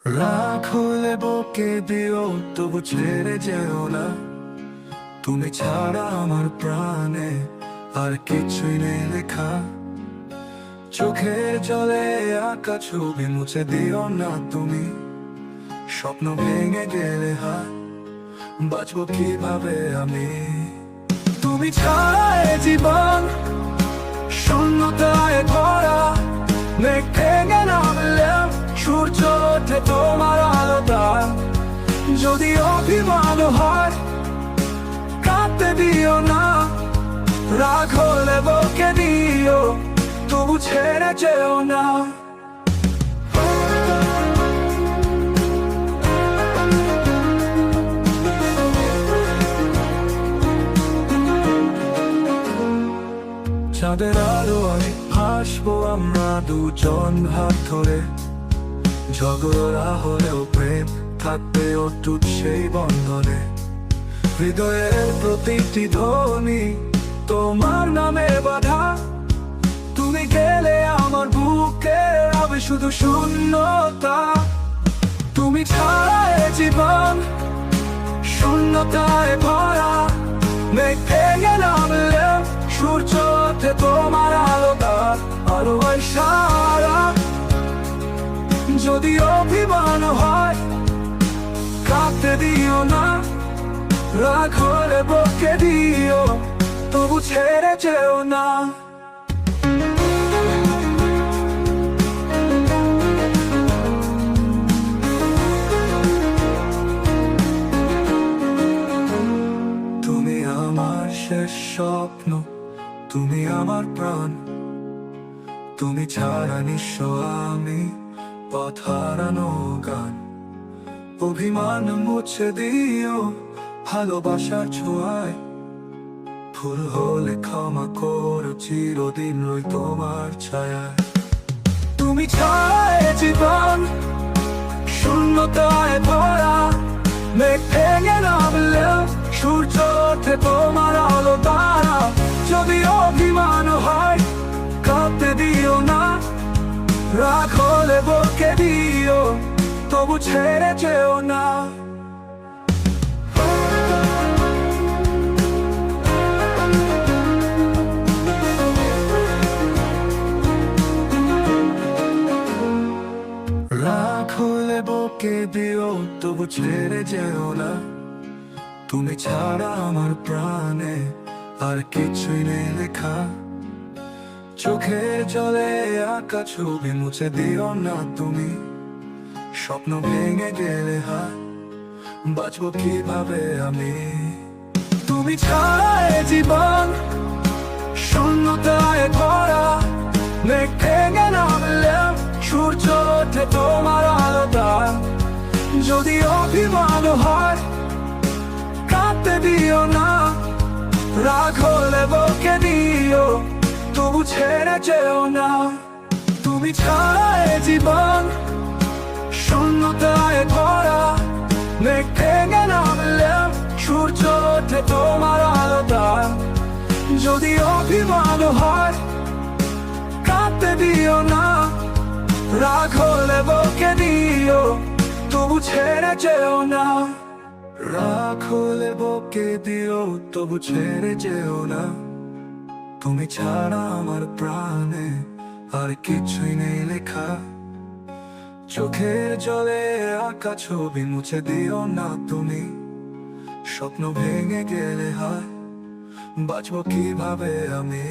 রাগ হলে বকে দিও, তবু ছেড়ে যেও না। তুমি ছাড়া আমার প্রাণে আর কিছুই নেই লেখা। চোখের জলে আঁকা ছবি মুছে দিও না তুমি। স্বপ্ন ভেঙে গেলে হায়, বাঁচবো কিভাবে আমি? তুমি ছাড়া এ জীবন শূন্যতায় ভরা। মেঘ ভেঙে নামলেও সূর্য ওঠে তোমার আলোটা। যদি অভিমান হয় কাঁদতে দিও না। রাগ হলে বকে দিও, তবু ছেড়ে যেও না। চাঁদের আলোয় হাসবো আমরা দুজন হাত ধরে। ঝগড়া হলেও প্রেম থাকবে অটুট সেই বন্ধনে। হৃদয়ের প্রতিটি ধ্বনি তোমার নামে বাঁধা। তুমি গেলে আমার বুকে হবে শুধু শূন্যতা। তুমি ছাড়া এ জীবন শূন্যতায় ভরা। মেঘ ভেঙে নামলেও সূর্য ওঠে তোমার আলোটা। আলো সারা। যদি অভিমান হয় কাঁদতে দিও না। রাগ হলে বকে দিও, তবু ছেড়ে যেও না। তুমি আমার শেষ স্বপ্ন, তুমি আমার প্রাণ। তুমি ছাড়া নিঃস্ব আমি, পথ হারানো গান। অভিমান মুছে দিও ভালোবাসার ছোঁয়ায়। ভুল হলে ক্ষমা করো, চিরদিন রই তোমার ছায়ায়। তুমি ছাড়া এ জীবন শূন্যতায় ভরা। মেঘ ভেঙে নামলেও সূর্য ওঠে তোমার আলো দ্বারা। যদি অভিমান হয় কাঁদতে দিও না। রাগ হলে বকে দিও, তবু ছেড়ে যেও না। রাগ হলে বকে দিও, তবু ছেড়ে যেও না। তুমি ছাড়া আমার প্রাণে আর কিছুই নেই লেখা। চোখের জলে আঁকা ছবি মুছে দিও না তুমি। স্বপ্ন ভেঙে গেলে হায়, বাঁচবো কিভাবে আমি? তুমি ছাড়া এ জীবন শূন্যতায় ভরা। মেঘ ভেঙে নামলেও সূর্য ওঠে তোমার আলোটা। যদি অভিমান হয় কাঁদতে দিও না। রাগ হলে বকে দিও, তবু ছেড়ে যেও না। তুমি ছাড়া এ জীবন শূন্যতায় ভরা। মেঘ ভেঙে নামলেও সূর্য ওঠে তোমার আলোটা। যদি অভিমান হয় কাঁদতে দিও না। রাগ হলে বকে দিও, তবু ছেড়ে যেও না। রাগ হলে বকে দিও, তবু ছেড়ে যেও না। তুমি ছাড়া আমার প্রাণে আর কিছুই নেই লেখা। চোখের জলে আঁকা ছবি মুছে দিও না তুমি। স্বপ্ন ভেঙে গেলে হায়, বাঁচবো কিভাবে আমি?